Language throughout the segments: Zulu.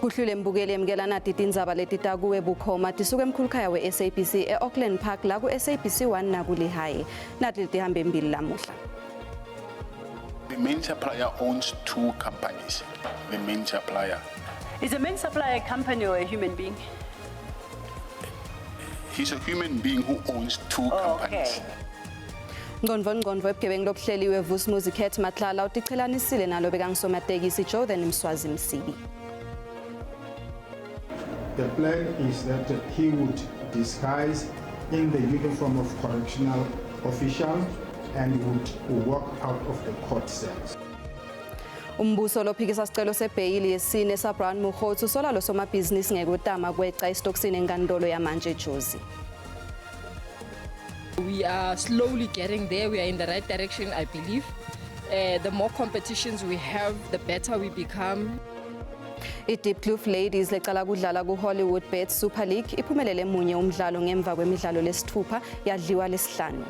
Kuhlule mbukeli emkela nathi tindzaba letita kuwe bukhoma tisuke emkhulukhaya we-SABC e-Auckland Park la ku-SABC 1 nakulihhayi nathi litihambe embili lamuhla. The main supplier owns two companies. The main supplier. Is the main supplier a company or a human being? He's a human being who owns two companies. Ngondvo ebugebengu lobuhleliwe Vus'Musicat Matlala utichelanisile nalo bekangisomatekisi Jordan Mswazi Msibi. The plan is that he would disguise in the uniform of correctional official and would walk out of the court cells. Umbuso lophikisa sicelo sebheyili yesine saBrown Mokgotsi usola lo somabhizinisi ngekutama kweca isitokisini enkantolo yamanje eJozi. We are slowly getting there. We are in the right direction, I believe. The more competitions we have, the better we become. I-Deep Kloof Ladies lecala kudlala ku-Hollywood Bet Super League iphumelele emunye umdlalo ngemva kwemidlalo lesithupha yadliwa lesihlanu.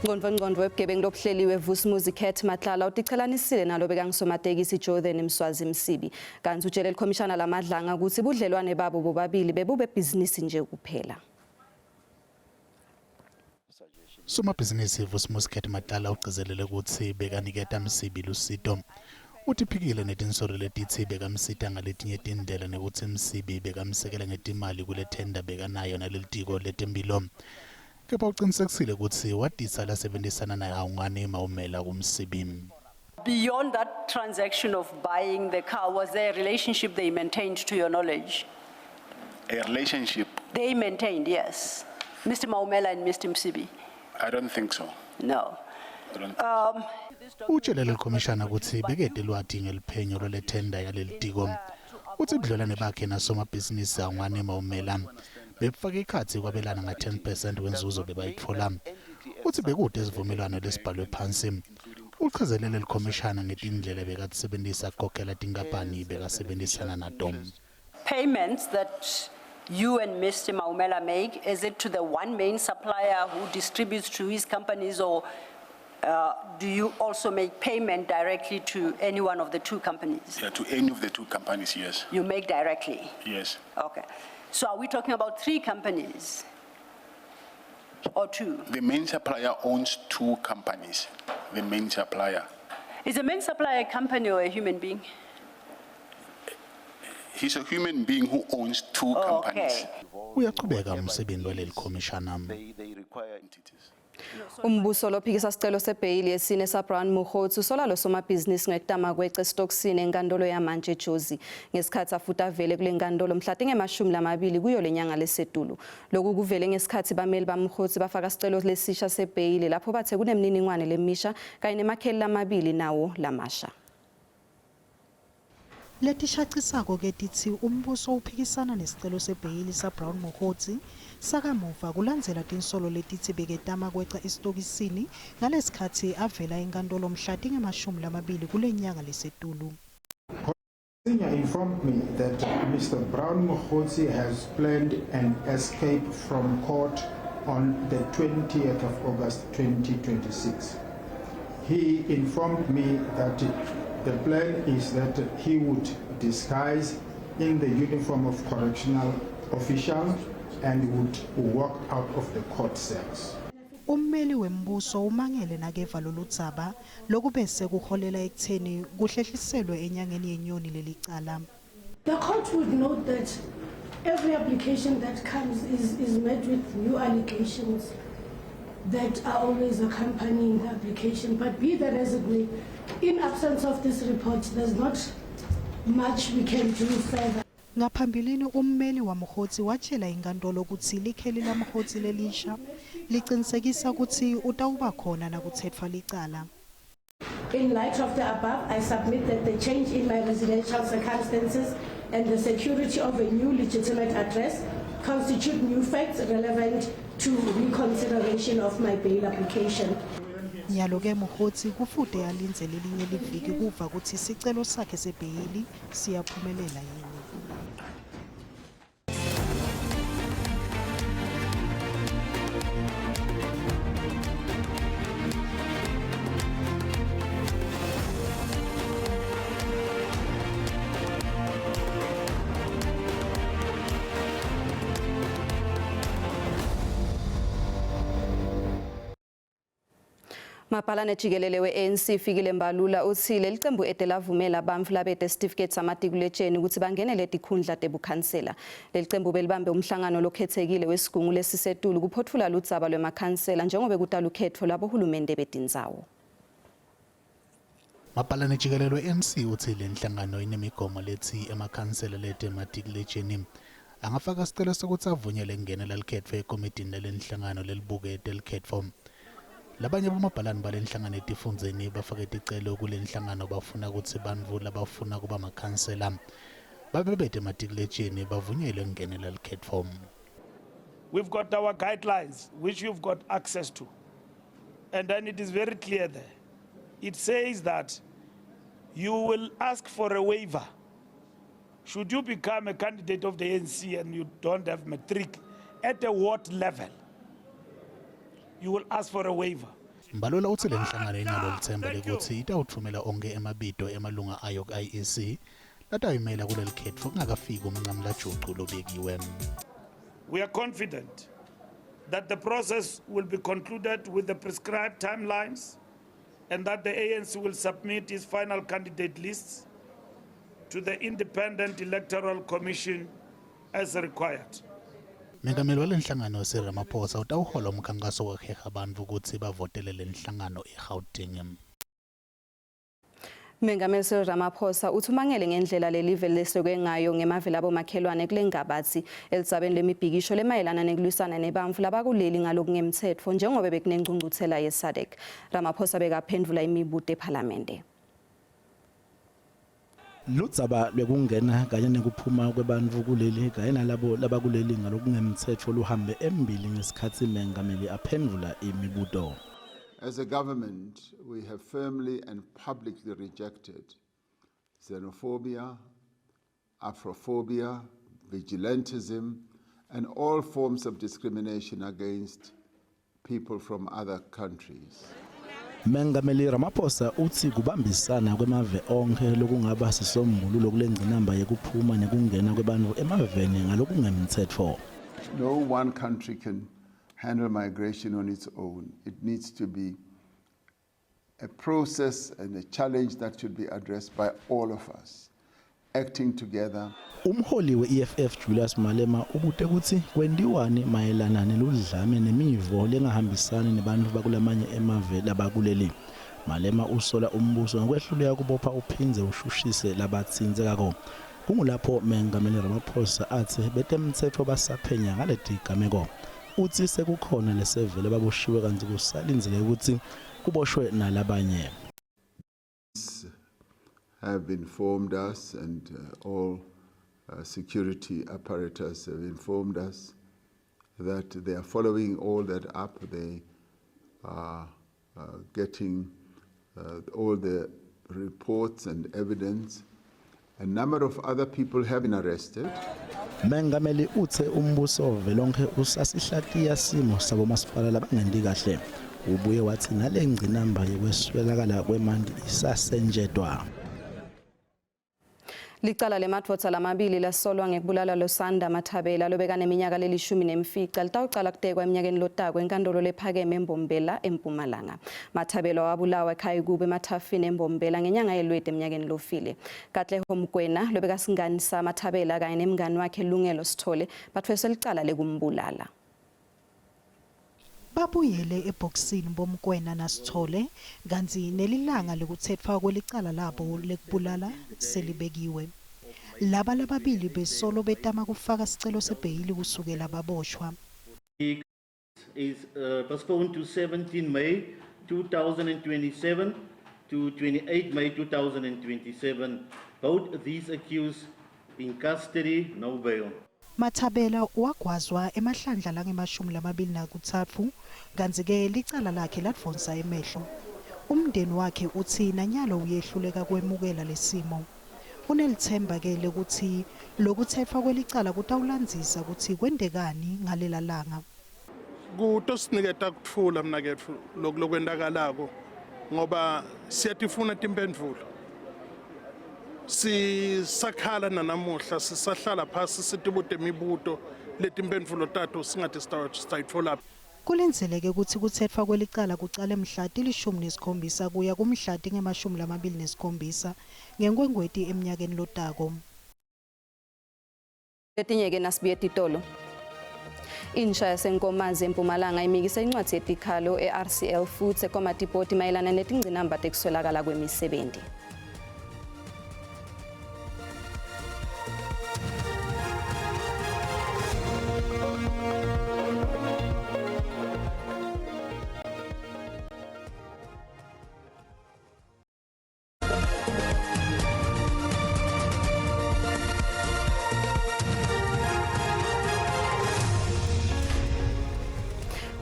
Ngondvo ebugebengu lobuhleliwe Vus'Musicat Matlala utichelanisile nalo bekangisomatekisi Jordan Mswazi Msibi. Kanti utshele likhomishana lamadlanga ukuthi budlelwane babo bobabili bebube bhizinisi nje kuphela. Somabhizinisi Vus'Musicat Matlala ugcizelele ukuthi bekaniketa Msibi lusito. Utiphikile netinsolo letithi bekamsita ngaletinye tindlela nekuthi Msibi bekamsekela ngetimali kule tender bekanayo nalelitiko letemphilo. Kepha uqinisekisile ukuthi watisa lasebenzisana naye awungane mawumela kuMsibi. Beyond that transaction of buying the car, was there a relationship they maintained to your knowledge? A relationship? They maintained, yes. Mr. Maumela and Mr. Msibi? I don't think so. No. I don't Utshelele likhomishana ukuthi bekede lwati ngeliphenyo lolethenda yalelitiko. Uthi budlelwane bakhe nasomabhizinisi awungane mawumela. Befake ikhathi kwabelana nga 10% wenzuzo bebayithola. Uthi bekude isivumelwano lesibhalwe phansi. Uchazelele likhomishana ngetindlela bekasebenzisa kokhela tinkampani bekasebenzisana nato. Payments that you and Mr. Maumela make, is it to the one main supplier who distributes to his companies, or do you also make payment directly to any one of the two companies? Yeah, to any of the two companies, yes. You make directly? Yes. Okay. So are we talking about three companies or two? The main supplier owns two companies. The main supplier. Is the main supplier a company or a human being? He's a human being who owns two companies. Uyaqhubeka umsebenzi waleli khomishana. They require entities. Umbuso lophikisa sicelo sebheyili yesine saBrown Mokgotsi usola lo somabhizinisi ngekutama kweca isitokisini enkantolo yamanje eJozi ngesikhathi afuta vele kule nkantolo mhla tinge-20 kuyo lenyanga lesetulu. Lokhu kuvele ngesikhathi bameli baMokgotsi bafaka sicelo lesisha sebheyili lapho bathe kunemniningwane lemisha kanye nemakheli lamabili nawo lamasha. Letishacisako ke tithi umbuso uphikisana nesicelo sebheyili saBrown Mokgotsi sakamuva kulandzela tinsolo letithi beketama kweca isitokisini ngalesikhathi avela enkantolo mhla tinge-20 kule nyanga lesetulu. Senior informed me that Mr. Brown Mokgotsi has planned an escape from court on the 20th of August 2026. He informed me that the plan is that he would disguise in the uniform of correctional official and would walk out of the court cells. Ummeli wembuso umangele nakeva lolu dzaba lokubese kuholela ekutheni kuhlehliselwe enyangeni yenyoni lelicala. The court would note that every application that comes is met with new allegations that are always accompanying the application. But be that as it may, in absence of this report, there's not much we can do further. Ngaphambilini ummeli waMokgotsi watshela inkantolo ukuthi likheli laMokgotsi lelisha liqinisekisa ukuthi utawuba khona nakuthetfwa licala. In light of the above, I submit that the change in my residential circumstances and the security of a new legitimate address constitute new facts relevant to reconsideration of my bail application. Nyalo ke Mokgotsi kufude alindze lelinye liviki kuva ukuthi sicelo sakhe sebheyili siyaphumelela yini. Umabhalane jikelele we-ANC Fikile Mbalula uthi leli qembu ede lavumela abamfu labede certificate samatikuletsheni ukuthi bangenele ikhundla tebukhansela. Leli qembu belibambe umhlangano lokhethekile wesigungu lesisetulu kuphothula ludzaba lwemakhansela njengoba kudala ukhetho labohulumende bedindzawo. Mabhalane jikelele we-ANC uthi le nhlangano inemigomo lethi emakhansela lede matikuletsheni angafaka isicelo sokuthi avunyelwe kungenela likhetho ekomitini lelenhlangano lelibukede likhetho. Labanye bomabhalane balenhlangano etifundzeni bafake isicelo kulenhlangano bafuna ukuthi bantfu labafuna kuba amakhansela babebede matikuletsheni bavunyelwe kungenela likhetho. We've got our guidelines which you've got access to, and then it is very clear there. It says that you will ask for a waiver should you become a candidate of the ANC and you don't have matric at a ward level. You will ask for a waiver. Mbalula uthi le nhlangano inalo lithemba lekuthi itawuthumela onke emabito emalunga ayo ku-IEC latayimela kuleli khetho kungakafiki umncamo lajuqu lobekiwe. We are confident that the process will be concluded with the prescribed timelines and that the ANC will submit its final candidate lists to the Independent Electoral Commission as required. Mengameli walenhlangano Ramaphosa utawuhola umkhankaso wokuheha abantu ukuthi bavotele lenhlangano eGauteng. Mengameli Ramaphosa uthumangele ngendlela lelive lesokwe ngayo ngemavela abomakhelwane kulengabathi elizabeni lemibhikisho lemayelana nekulwisana nebamfu labakuleli ngalokungemthetho njengoba bekunengcungcuthela yeSADC. Ramaphosa bekaphendula imibuto eParliament. Ludzaba lwekungena kanye nekuphuma kwebantfu kuleli kanye nalabo labakuleli ngalokungemthetho luhambe embili ngesikhathi mengameli aphendula imibuto. As a government, we have firmly and publicly rejected xenophobia, Afrophobia, vigilantism, and all forms of discrimination against people from other countries. Mengameli Ramaphosa uthi kubambisana kwemave onke lokungaba sisombululo kulengcinamba yekuphuma nekungena kwebantfu emaveni ngalokungemthetho. No one country can handle migration on its own. It needs to be a process and a challenge that should be addressed by all of us, acting together. Umholi we-EFF Julius Malema ubute ukuthi kwendiwani mayelana neludlame nemivo lengahambisani nebantfu bakulamanye emave labakuleli. Malema usola umbuso ngokwehluleka kubopha uphinze ushushise labatsinzekako. Kungulapho mengameli Ramaphosa athi betemthetho basaphenya ngaleti gameko. Uthi sekukhona lesevele baboshiwe kanti kusalinzele ukuthi kuboshwe nalabanye. Have informed us and all security apparatus have informed us that they are following all that up. They are getting all the reports and evidence. A number of other people have been arrested. Mengameli uthe umbuso velonke usasihlatiya simo sabo masipala labangendi kahle. Ubuye wathi nalengcinamba yekweswelakala kwemandi isasenjedwa. Licala lemadvodza lamabili lasolwa ngekubulala loSanda Mathabela lobeka neminyaka lelishumi nemfica litawucala kutekwa eminyakeni lotako enkantolo lephakeme eMbombela eMpumalanga. Mathabela wabulawa ekhaya kube emathafini eMbombela ngenyanga yeLweti eminyakeni lofile. Katleho Mkwena lobeka singani sa Mathabela kanye nemngani wakhe Lungelo Sithole bathweswe licala lekumbulala. Babuyele eboxini bomkwena naSithole kanti nelilanga lokuthetfwa kwelicala labo lekubulala selibekiwe. Laba lababili besolo betama kufaka sicelo sebhayili kusukela baboshwa. Is postponed to 17 May 2027 to 28 May 2027. Both these accused in custody, no bail. Mathabela wagwazwa emahlandla langemashumi lamabili nakuthathu kanti ke licala lakhe ladvonsa emehlo. Umndeni wakhe uthi nanyalo uyehluleka kwemukela lesimo. Unelithemba ke lekuthi lokuthethwa kwelicala kutawulandzisa ukuthi kwendekani ngalela langa. Kutosiniketa kuthula mina kethu lokwendakalako ngoba siyatifuna timphendvulo. Sisakhala nanamuhla sisahlala phasi sitibude imibuto letimphendvulo tathu singathi sitayitfola. Kulindzeleke ukuthi kuthethwa kwelicala kucala mhla ti-17 kuya kumhla tinge-27 ngeNkhwekhweti eminyakeni lotako. Letinye-ke nasibuye etitolo. Insha yasenkomazi eMpumalanga imikise incwadi yetikhalo e-RCL Foods eKomatipoti mayelana netingcinamba tekuswelakala kwemisebenzi.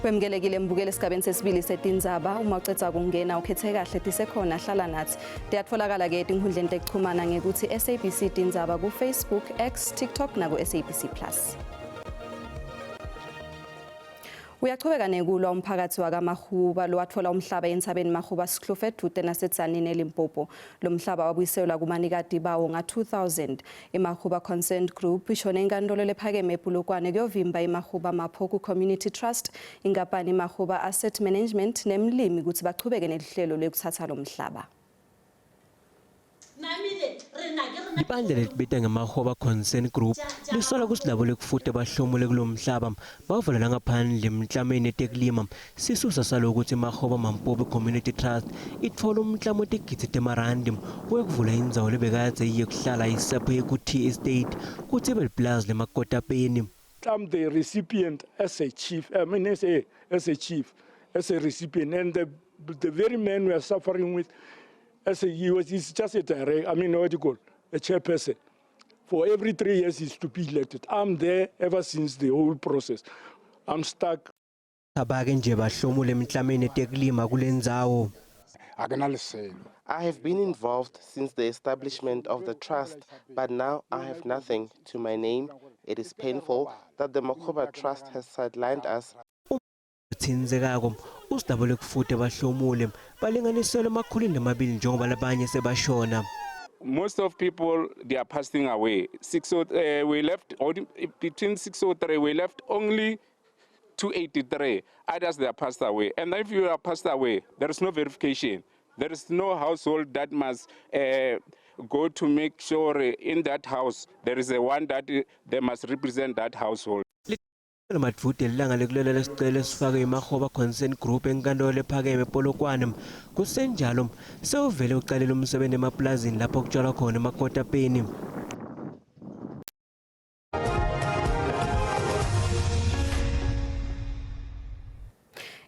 Wemgelekile mbukele esigabeni sesibili setindzaba uma ucetha kungena ukhethe kahle tisekhona hlala nathi tiyatfolakala ke etinkhundleni tekuchumana ngekuthi SABC tindzaba ku Facebook, X, TikTok na ku SABC Plus. Uyachubeka nekulwa umphakathi wakaMahuba lo wathola umhlaba entsabeni Mahuba Siklofet Dute naseTzaneen eLimpopo. Lo mhlaba wabuyiselwa kumanikati bawo nga-2000. iMahuba Concerned Group isho nenkantolo lephakeme ePolokwane kuyovimba iMahuba Maphoku Community Trust, inkampani iMahuba Asset Management nemlimi ukuthi bachubeke nelihlelo lekuthatha lo mhlaba. Ibandla letibita ngemahoba Concern Group lisola kusilabo lekufute bahlomule kulomhlaba bavulela ngaphandle emhlameni etekulima sisusa salokuthi iMahoba Mampopo Community Trust itfola umhlamo otigidzi temarandi wekuvula indzawo lebekadze iye kuhlala isapho yekuthi estate kuthi belplaza lemakotapeni. I'm the recipient as a chief, as a chief, as a recipient, and the very man we are suffering with. He's just a direct, a chairperson. For every 3 years he's to be elected. I'm there ever since the whole process. I'm stuck. I have been involved since the establishment of the trust, but now I have nothing to my name. It is painful that the Mahuba Trust has sidelined us. Usidabule kufute bahlomule balinganisele emakhulwini lamabili njengoba labanye sebashona. Most of people, they are passing away. We left between 603, we left only 283. Others, they are passed away. And if you are passed away, there is no verification. There is no household that must go to make sure in that house there is a one that they must represent that household. Matfuti langa lekulela lesicelo sifake iMahoba Concern Group enkantolo lephakeme ePolokwane kusenjalo sewuvele uqalela umsebenzi emaplazini lapho kutshalwa khona emakotapeni.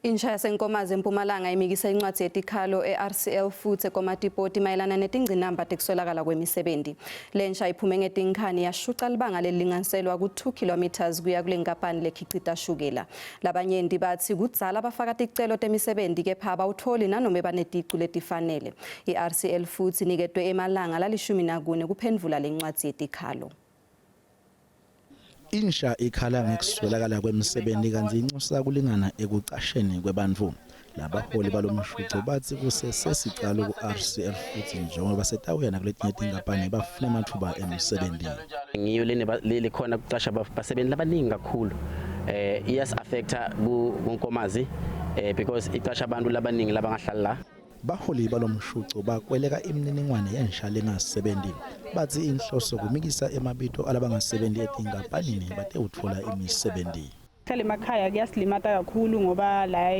Insha yasenkomazi eMpumalanga imikise incwadi yetikhalo e-RCL Foods eKomatipoti mayelana netingcinamba tekuswelakala kwemisebenzi. Le nsha iphume ngetinkhani yashuca libanga lelinganiselwa ku-2 kilometers kuya kule nkampani lekhicita shukela. Labanyenti bathi kudzala bafaka ticelo temisebenzi kepha abawutholi nanoma baneticu letifanele. I-RCL Foods iniketwe emalanga la-14 kuphendvula le ncwadi yetikhalo. Insha ikhala ngekuswelakala kwemisebenzi kanti inxusa kulingana ekucasheni kwebantfu. Labaholi balomshuco bathi kusesesicalo ku-RCL Foods njengoba basetawuyana kuletinye tinkampani bafuna amathuba emisebenzi. Ngiyo le khona kucasha basebenzi labaningi kakhulu. Iyas affecta kunkomazi because icasha abantu labaningi labangahlala la. Baholi balomshuco bakweleka imininingwane yensha lengasebenzi bathi inhloso kumikisa emabito alabangasebenzi etinkampanini bate utfola imisebenzi. Emakhaya kuyasilimata kakhulu ngoba la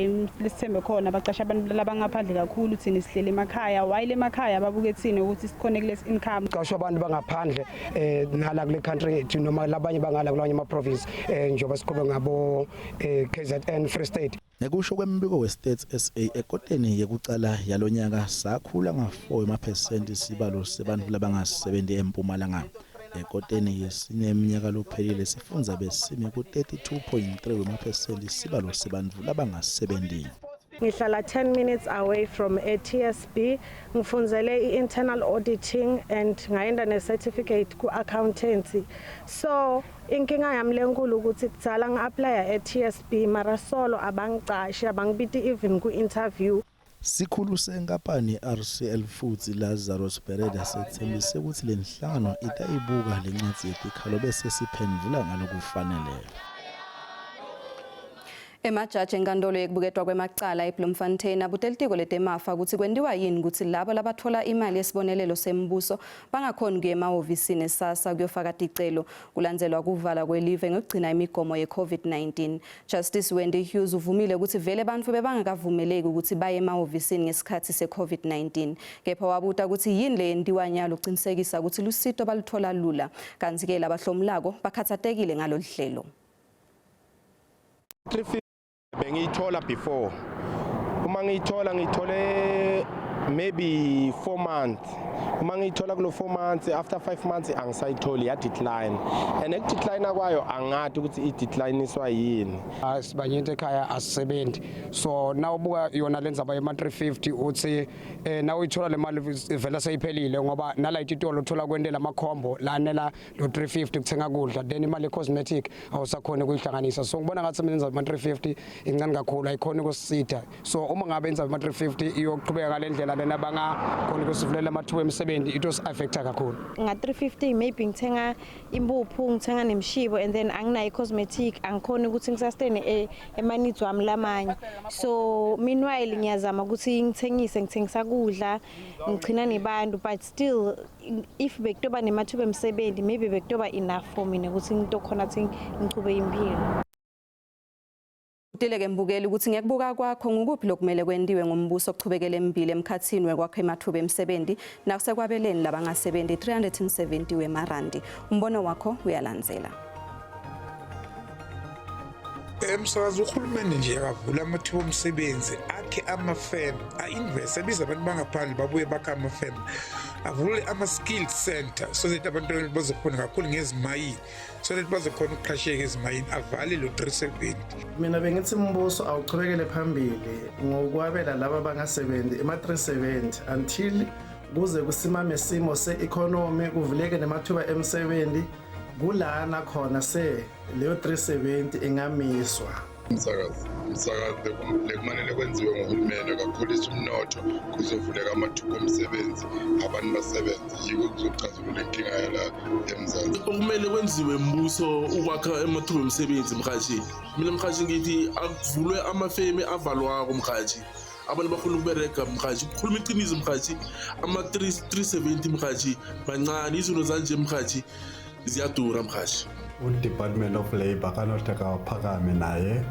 lesithembe khona bacasha abantu labangaphandle kakhulu thina sihlele emakhaya while emakhaya babuke thina ukuthi sikhone kule income cashwa abantu bangaphandle nala kule country ethu noma labanye bangala kulanye ama province njengoba sikhuluma ngabo KZN Free State. Nekusho kwembiko we-Stats SA ekoteni yekucala yalonyaka sakhula nga-4% isibalo sebantu labangasebenzi eMpumalanga. Ekoteni yesine eminyaka lophelile sifundza besime ku-32.3% isibalo sebantu labangasebenzi. Ngihlala 10 minutes away from a TSB, ngifundzele i-internal auditing and ngayenda ne-certificate ku-accountancy. So inkinga yami lenkulu ukuthi kudzala ngi-applya e-TSB mara solo abangicashi abangibiti even ku-interview. Sikhulu senkampani RCL Foods Lazarus Pereda sethembise ukuthi le nhlangano itayibuka lencwadi yetikhalo bese siphendvula ngalokufanele. Emajaji enkantolo yekubuketwa kwemacala eBloemfontein abutelitiko letemafa ukuthi kwendiwa yini ukuthi labo labathola imali yesibonelelo sembuso bangakhoni kuya emahhovisini esasa kuyofaka ticelo kulandzelwa kuvala kwelive ngokugcina imigomo ye-COVID-19. Justice Wendy Hughes uvumile ukuthi vele bantfu bebangakavumeleki ukuthi baye emahhovisini ngesikhathi se-COVID-19. Kepha wabuta ukuthi yini le yendiwa nyalo uqinisekisa ukuthi lusito baluthola lula. Kanti-ke labahlomulako bakhathatekile ngalolu hlelo. Bengiyithola before. Uma ngiyithole maybe 4 months. Uma ngiyithola kulo 4 months, after 5 months angisayitholi ya decline. And decline kwayo angathi ukuthi I decline iswa yini. Sibanyente ekhaya asisebenzi. So nawubuka yona lenza ba 350 uthi na uyithola le mali vela seyiphelile ngoba nalayithi itolo uthola kwendela amakhombo lanela lo 350 kuthenga kudla then imali cosmetic awusakhona ukuyihlanganisa. So ngibona ngathi sebenza 350 incane kakhulu ayikhona ukusitha. So uma ngabe enza 350 iyoqhubeka ngalendlela lena bangakhona ukusivulela amathuba emsebenzi it was affecta kakhulu. Nga 350 maybe ngithenga impuphu ngithenga nemshibo and then anginayo cosmetic angikhona ukuthi ngisustain emanitsi wami lamanye. So meanwhile ngiyazama ukuthi ngithengisa kudla ngicina nebantu but still if bekutoba nemathuba emsebenzi maybe bekutoba enough for mina ukuthi ngitokhona ukuthi ngichube impilo. Utileke mbukeli ukuthi ngiyekubuka kwakho ngukuphi lokumele kwendiwe ngombuso okuchubekela empilo emkhathini wekwakho emathuba emsebenzi nakusekwabeleni labangasebenzi 370 wemarandi. Umbono wakho uyalandzela. Emsakazo uhulumeni nje akavula amathuba omsebenzi akhe amafem ainvest abiza abantu bangaphandle babuye bakha amafem avule ama-skill center so that abantu bazokhona kakhulu ngezimayini so that bazokhona ukuqasheka ezimayini avale lo 370. Mina bengithi umbuso awuchubekele phambili ngokwabela laba bangasebenzi ema-370 until kuze kusimame isimo se-economy kuvuleke nemathuba emsebenzi kulana khona se leyo 370 ingamiswa. Umsakazi lekufanele kwenziwe ngohulumeni kakhulisa umnotho kuzovuleka amathuba omsebenzi abantu basebenze yiko kuzoxazulula inkinga yala eMzansi. Okumele kwenziwe mbuso ukwakha amathuba omsebenzi mkhathi. Mina mkhathi ngithi akuvulwe amafeme avalwako mkhathi. Abantu bafuna ukubereka mkhathi ukukhuluma iqiniso mkhathi ama 370 mkhathi bancane izinto zanje mkhathi ziyadura mkhathi. uDepartment of Labor kanotaka phakame naye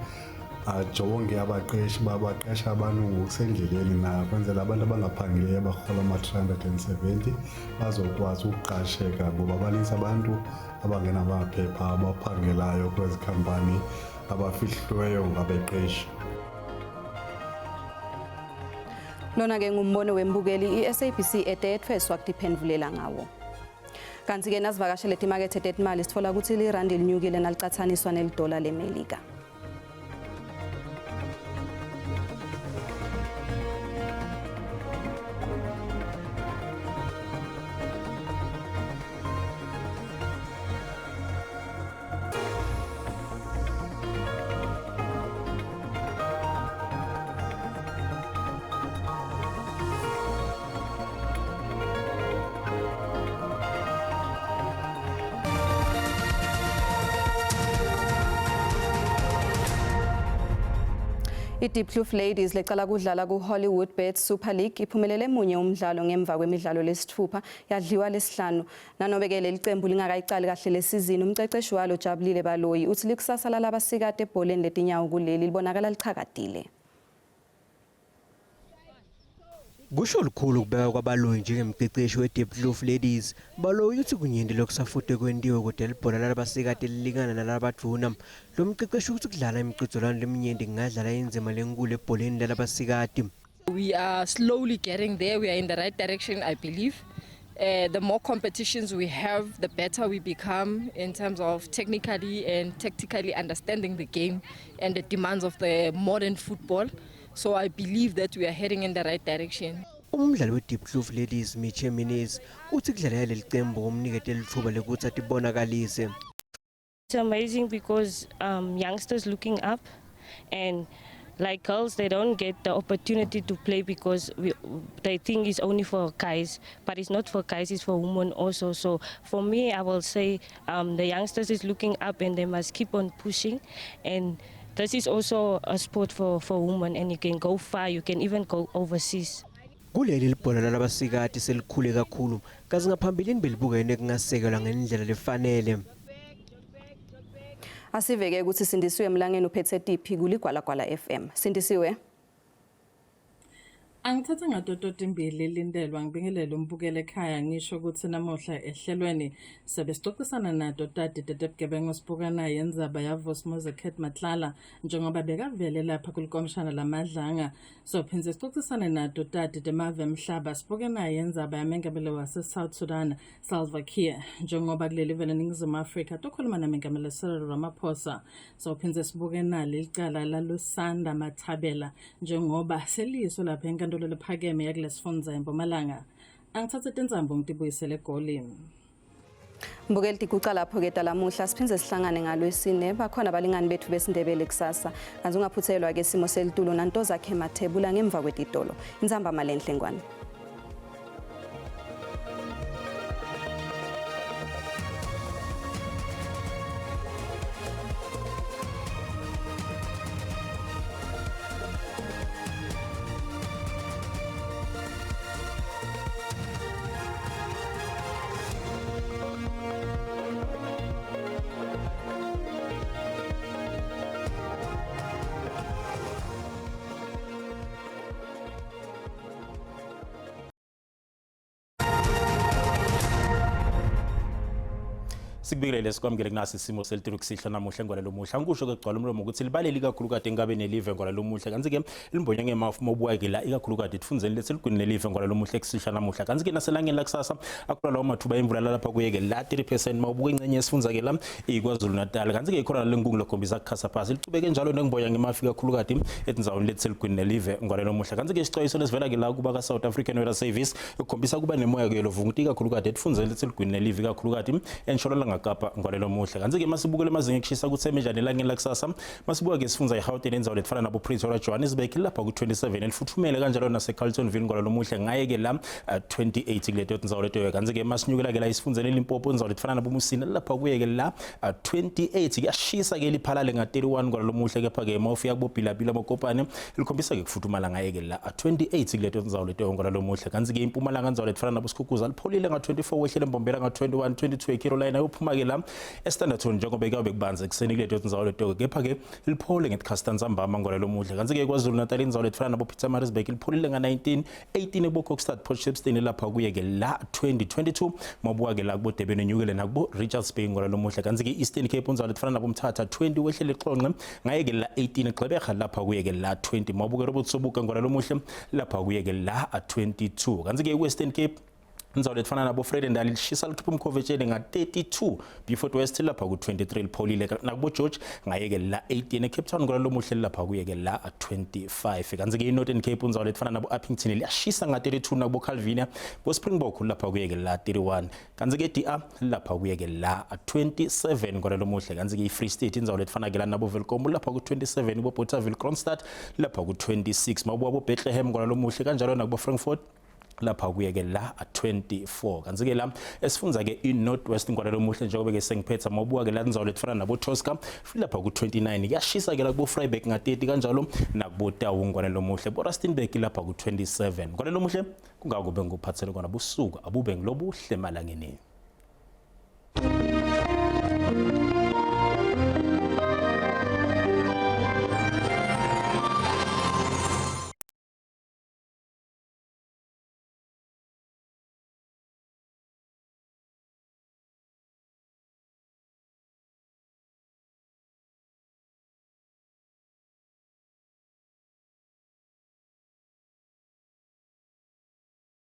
ajonge abaqeshi babaqesha abantu ngokusendleleni na kwenzela abantu abangaphangeliyo abahola ama-370 bazokwazi ukuqasheka ngoba baninzi abantu abangenamaphepha abaphangelayo kwezi khampani abafihlweyo ngabeqeshi. Lona ke ngumbono wembukeli iSABC etethwe swakutiphendulela ngawo. Kanti ke nasivakashele timakethe tetimali sithola ukuthi lirandi linyukile nalicathaniswa nelidola leMelika. iDeepkloof Ladies lecala kudlala ku-Hollywood Bets Super League iphumelele emunye umdlalo ngemva kwemidlalo lesithupha yadliwa lesihlanu. Nanobeke leli qembu lingakayicali kahle lesizini umceceshi walo Jabulile Baloyi uthi likusasa labasikade ebholeni letinyawo kuleli libonakala lichakadile. Kusho lukhulu kubeka kwaBaloyi njengemceceshi weDeepkloof Ladies. Baloyi uthi kunyindi lokusafude kwendiwe kodwa libhola labasikade lilingana nalabaduna. Lo mceceshi uthi kudlala imiqhudelwano leminyindi ngadlala inzima lenkulu ebholeni labasikade. We are slowly getting there. We are in the right direction, I believe. The more competitions we have, the better we become in terms of technically and tactically understanding the game and the demands of the modern football. So I believe that we are heading in the right direction. Umdlali weDeepkloof Ladies Miche Minez uthi kudlala leli qembu umnikete lithuba lokuthi atibonakalise. It's amazing because youngsters looking up and like girls, they don't get the opportunity to play because they think it's only for guys, but it's not for guys, it's for women also. So for me, I will say the youngsters is looking up and they must keep on pushing and this is also a sport for women, and you can go far, you can even go overseas. Kuleli libhola labasikati selikhule kakhulu kazi ngaphambilini belibukene kungasekelwa ngendlela lefanele. Asiveke ukuthi Sindisiwe Mlangeni uphethe tiphi kuligwalagwala FM. Sindisiwe. Angithatha ngadodoti imbili lindelwa ngibingelele umbukele ekhaya ngisho ukuthi namuhla ehlelweni sabe sixoxisana nadodati Dedebugebengu sibuka naye indzaba yaVosmuze Khet Matlala njengoba bekavele lapha kulikomishana lamadlanga sophindze sixoxisana nadodati Demave Mhlaba sibuka naye indzaba yamengameli wase South Sudan Salva Kiir njengoba kuleli vele eNingizimu Afrika tokhuluma namengameli Cyril Ramaphosa sophindze sibuke nalo icala lalusanda Mathabela njengoba seliso lapha enkantolo lephakeme yakulesifundza eMpumalanga. Angithathe tinzambo ngitibuyisele eGoli. Mbukeli tikuca lapho ke talamuhla siphindze sihlangane ngalwesine bakhona abalingani bethu besindebele kusasa kanzi ungaphuthelwa ke simo selitulo nanto zakhe Mathebula ngemva kwetitolo inzamba malenhle ngwane. Sikubikele sikwamukele kunasi isimo selitulu kusihla namuhla ngwalelo muhla ngisho ke gcwala umlomo ukuthi libaleli kakhulu kade engabe nelive ngwalelo muhla kanzi ke limbonya ngemafu mobuya ke la ikakhulu kade ifundzeni leseligwini nelive ngwalelo muhla kusihla namuhla kanzi ke naselangeni la kusasa akula lawo mathuba emvula lapha kuyeke la 30% mawubuka ingcenye esifundza ke la iKwaZulu Natal kanzi ke ikhona lengungu lokhombisa kukhasa phasi litubeke njalo nengbonya ngemafu kakhulu kade etindzaweni leseligwini nelive ngwalelo muhla kanzi ke isixwayiso lesivela ke la kuba ka South African Weather Service ukhombisa kuba nemoya ke lovunguti kakhulu kade etfundzeni leseligwini nelive kakhulu kade ensholo Kapa ngwalelo muhle kanzi ke masibukele mazinga ekushisa kuthemejane elangeni la kusasa masibuka ke sifundza iGauteng enzawo lefana nabo Pretoria Johannesburg lapha ku27 elifuthumele kanjalo nase Carletonville ngwalelo muhle ngaye ke la 28 kuleto tindzawo leto kanzi ke masinyukela ke la isifundzeni eLimpopo enzawo lefana nabo Musina lapha kuye ke la 28 kuyashisa ke liphalale nga31 ngwalelo muhle kepha ke mawufika kubobhilabhila bokopane likhombisa ke kufuthumala ngaye ke la 28 kuleto tindzawo leto ngwalelo muhle kanzi ke impumalanga enzawo lefana nabo Sikhukuza lipholile nga24 wehlele Mbombela nga21 22 eCarolina yophuma ke la eStanderton njengoba ekabe kubanza ekseni kuleto tindzawo leto kepha ke liphole ngeThikasta Nzambama ngwalelo muhle kanzi ke KwaZulu Natal indzawo lefana nabo Pietermaritzburg lipholile nga19 18 eBokhokstad Port Shepstone lapha kuye ke la 2022 mabuka ke la kubo Durban enyukele nakubo Richards Bay ngwalelo muhle kanzi ke Eastern Cape indzawo lefana nabo Mthatha 20 wehlele Xonxe ngaye ke la 18 eGqeberha lapha kuye ke la 20 mabuka Robotsobuka ngwalelo muhle lapha kuye ke la 22 kanzi ke Western Cape indzawo lefana nabo Vredendal lishisa lithupha umkhovetshele nga32 Beaufort West lapha ku23 lipholile nakubo George ngaye ke la 18 eCape Town ngwalelo muhle lapha kuye ke la 25 kanzi ke iNorthern Cape indzawo lefana nabo Uppington liyashisa nga32 nakubo Calvinia bo Springbok lapha kuye ke la 31 kanzi ke DR lapha kuye ke la 27 ngwalelo muhle kanzi ke iFree State indzawo lefana ke la nabo Welkom lapha ku27 bo Bothaville Kronstadt lapha ku26 mabuwa bo Bethlehem ngwalelo muhle kanjalo nakubo Frankfurt lapha kuyeke la 24 kanzi ke la esifundza ke iNorthwest ngwalelo muhle njengoba ke sengiphetha mabuka ke la indzawo lefana nabo Tosca lapha ku29 kuyashisa ke la kubo Vryburg nga30 kanjalo nakubo Tawu ngwalelo muhle bo Rustenburg lapha ku27 ngwalelo muhle kungakube nguphathele kona busuku abube ngilobuhle malangeni.